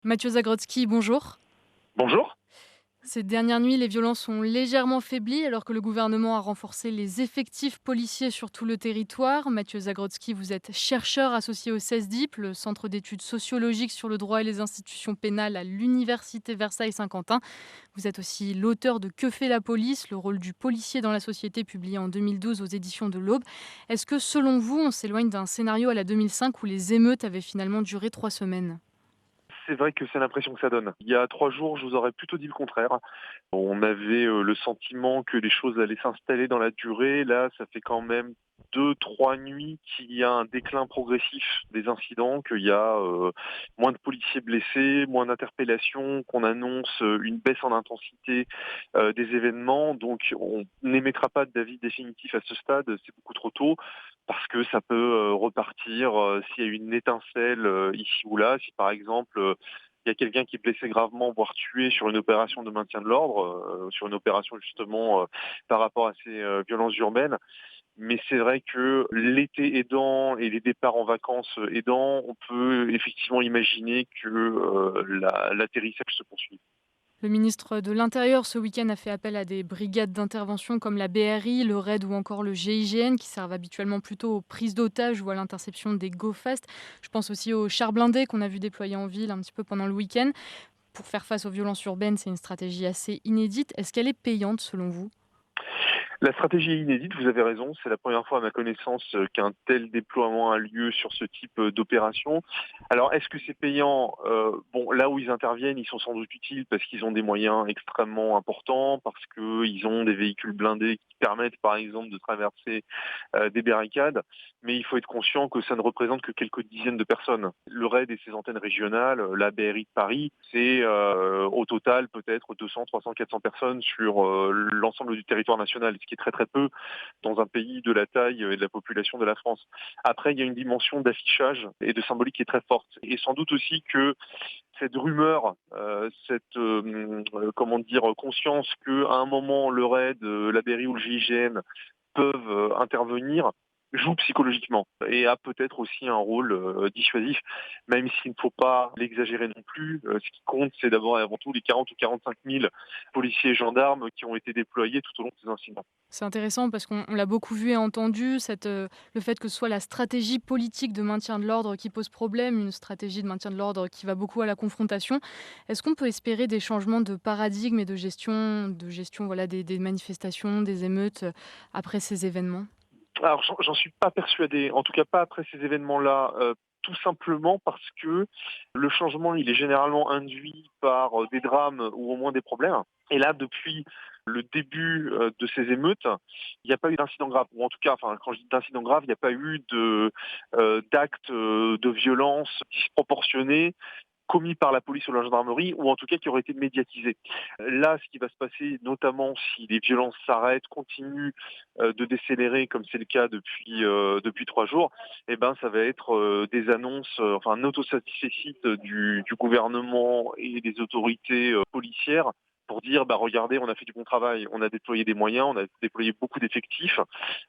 Mathieu Zagrodzki, bonjour. Bonjour. Ces dernières nuits, les violences ont légèrement faibli alors que le gouvernement a renforcé les effectifs policiers sur tout le territoire. Mathieu Zagrodzki, vous êtes chercheur associé au CESDIP, le Centre d'études sociologiques sur le droit et les institutions pénales à l'Université Versailles-Saint-Quentin. Vous êtes aussi l'auteur de Que fait la police, le rôle du policier dans la société, publié en 2012 aux éditions de l'Aube. Est-ce que selon vous, on s'éloigne d'un scénario à la 2005 où les émeutes avaient finalement duré 3 semaines? C'est vrai que c'est l'impression que ça donne. Il y a 3 jours, je vous aurais plutôt dit le contraire. On avait, le sentiment que les choses allaient s'installer dans la durée. Là, ça fait quand même 2, 3 nuits qu'il y a un déclin progressif des incidents, qu'il y a, moins de policiers blessés, moins d'interpellations, qu'on annonce, une baisse en intensité, des événements. Donc on n'émettra pas d'avis définitif à ce stade, c'est beaucoup trop tôt, parce que ça peut, repartir, s'il y a une étincelle, ici ou là. Si par exemple, il y a quelqu'un qui est blessé gravement, voire tué sur une opération de maintien de l'ordre, sur une opération justement, par rapport à ces, violences urbaines. Mais c'est vrai que l'été aidant et les départs en vacances aidant, on peut effectivement imaginer que, l'atterrissage se poursuit. Le ministre de l'Intérieur, ce week-end, a fait appel à des brigades d'intervention comme la BRI, le RAID ou encore le GIGN, qui servent habituellement plutôt aux prises d'otages ou à l'interception des go-fast. Je pense aussi aux chars blindés qu'on a vu déployer en ville un petit peu pendant le week-end. Pour faire face aux violences urbaines, c'est une stratégie assez inédite. Est-ce qu'elle est payante selon vous? La stratégie est inédite, vous avez raison, c'est la première fois à ma connaissance qu'un tel déploiement a lieu sur ce type d'opération. Alors est-ce que c'est payant? Bon, là où ils interviennent, ils sont sans doute utiles parce qu'ils ont des moyens extrêmement importants, parce qu'ils ont des véhicules blindés qui permettent par exemple de traverser des barricades, mais il faut être conscient que ça ne représente que quelques dizaines de personnes. Le RAID et ses antennes régionales, la BRI de Paris, c'est au total peut-être 200, 300, 400 personnes sur l'ensemble du territoire national, ce qui est très très peu dans un pays de la taille et de la population de la France. Après, il y a une dimension d'affichage et de symbolique qui est très forte. Et sans doute aussi que cette rumeur, cette comment dire, conscience qu'à un moment le RAID, la BRI ou le GIGN peuvent intervenir, joue psychologiquement et a peut-être aussi un rôle dissuasif, même s'il ne faut pas l'exagérer non plus. Ce qui compte, c'est d'abord et avant tout les 40 ou 45 000 policiers et gendarmes qui ont été déployés tout au long de ces incidents. C'est intéressant parce qu'on l'a beaucoup vu et entendu, le fait que ce soit la stratégie politique de maintien de l'ordre qui pose problème, une stratégie de maintien de l'ordre qui va beaucoup à la confrontation. Est-ce qu'on peut espérer des changements de paradigme et de gestion voilà, des manifestations, des émeutes après ces événements? Alors j'en suis pas persuadé, en tout cas pas après ces événements-là, tout simplement parce que le changement, il est généralement induit par, des drames ou au moins des problèmes. Et là, depuis le début, de ces émeutes, il n'y a pas eu d'incident grave ou en tout cas, enfin, quand je dis d'incident grave, il n'y a pas eu de, d'actes, de violence disproportionnés commis par la police ou la gendarmerie, ou en tout cas qui auraient été médiatisés. Là, ce qui va se passer, notamment si les violences s'arrêtent, continuent de décélérer, comme c'est le cas depuis 3 jours, eh ben ça va être des annonces, enfin un autosatisfait du gouvernement et des autorités policières pour dire bah regardez, on a fait du bon travail, on a déployé des moyens, on a déployé beaucoup d'effectifs,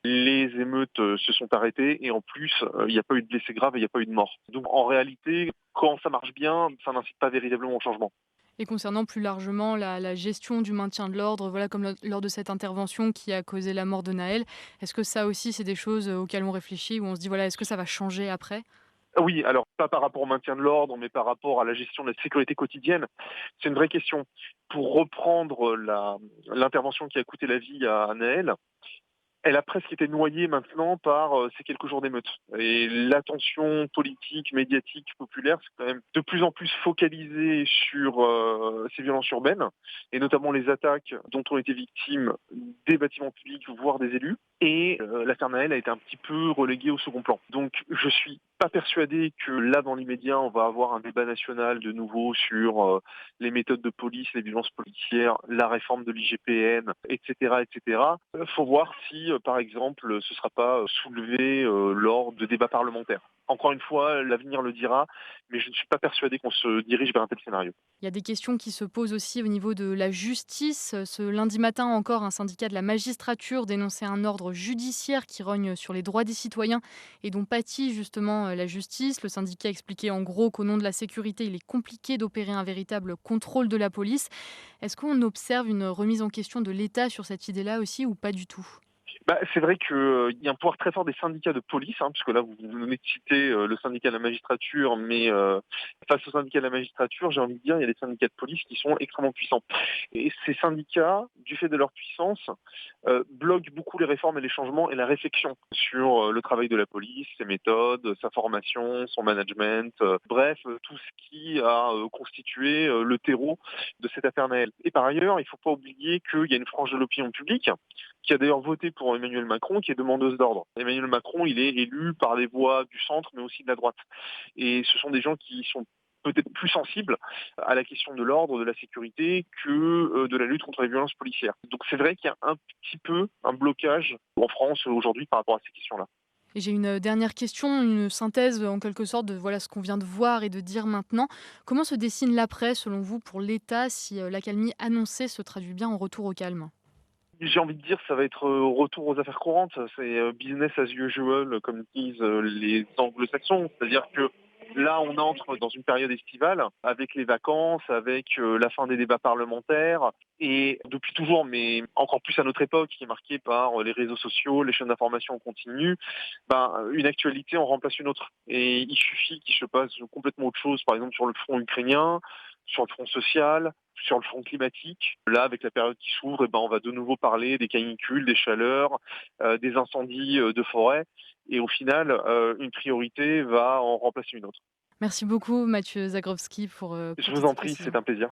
les émeutes se sont arrêtées et en plus il n'y a pas eu de blessés graves et il n'y a pas eu de morts. Donc en réalité, quand ça marche bien, ça n'incite pas véritablement au changement. Et concernant plus largement la gestion du maintien de l'ordre, voilà, comme lors de cette intervention qui a causé la mort de Naël, est-ce que ça aussi, c'est des choses auxquelles on réfléchit, où on se dit, voilà, est-ce que ça va changer après? Oui, alors pas par rapport au maintien de l'ordre, mais par rapport à la gestion de la sécurité quotidienne. C'est une vraie question. Pour reprendre l'intervention qui a coûté la vie à Naël, elle a presque été noyée maintenant par ces quelques jours d'émeutes. Et l'attention politique, médiatique, populaire, c'est quand même de plus en plus focalisé sur ces violences urbaines, et notamment les attaques dont ont été victimes des bâtiments publics, voire des élus. Et l'affaire Naël a été un petit peu reléguée au second plan. Donc je suis pas persuadé que là, dans l'immédiat, on va avoir un débat national de nouveau sur les méthodes de police, les violences policières, la réforme de l'IGPN, etc., etc. Faut voir si par exemple, ce ne sera pas soulevé lors de débats parlementaires. Encore une fois, l'avenir le dira, mais je ne suis pas persuadé qu'on se dirige vers un tel scénario. Il y a des questions qui se posent aussi au niveau de la justice. Ce lundi matin encore, un syndicat de la magistrature dénonçait un ordre judiciaire qui rogne sur les droits des citoyens et dont pâtit justement la justice. Le syndicat expliquait en gros qu'au nom de la sécurité, il est compliqué d'opérer un véritable contrôle de la police. Est-ce qu'on observe une remise en question de l'État sur cette idée-là aussi ou pas du tout? C'est vrai qu'il y a un pouvoir très fort des syndicats de police, hein, puisque là vous venez de citer le syndicat de la magistrature, mais face au syndicat de la magistrature, j'ai envie de dire, il y a des syndicats de police qui sont extrêmement puissants. Et ces syndicats, du fait de leur puissance, bloquent beaucoup les réformes et les changements et la réflexion sur le travail de la police, ses méthodes, sa formation, son management, bref, tout ce qui a constitué le terreau de cette affaire Naël. Et par ailleurs, il ne faut pas oublier qu'il y a une frange de l'opinion publique qui a d'ailleurs voté pour Emmanuel Macron, qui est demandeuse d'ordre. Emmanuel Macron, il est élu par les voix du centre, mais aussi de la droite. Et ce sont des gens qui sont peut-être plus sensibles à la question de l'ordre, de la sécurité, que de la lutte contre les violences policières. Donc c'est vrai qu'il y a un petit peu un blocage en France aujourd'hui par rapport à ces questions-là. Et j'ai une dernière question, une synthèse en quelque sorte de voilà ce qu'on vient de voir et de dire maintenant. Comment se dessine l'après selon vous pour l'État si l'accalmie annoncée se traduit bien en retour au calme? J'ai envie de dire, ça va être retour aux affaires courantes. C'est business as usual, comme disent les anglo-saxons. C'est-à-dire que là, on entre dans une période estivale, avec les vacances, avec la fin des débats parlementaires. Et depuis toujours, mais encore plus à notre époque, qui est marquée par les réseaux sociaux, les chaînes d'information en continu, une actualité en remplace une autre. Et il suffit qu'il se passe complètement autre chose, par exemple sur le front ukrainien, sur le front social, sur le front climatique. Là, avec la période qui s'ouvre, on va de nouveau parler des canicules, des chaleurs, des incendies de forêt. Et au final, une priorité va en remplacer une autre. Merci beaucoup Mathieu Zagrovski Je pour vous toutes en ces prie, précisions. c'est un plaisir.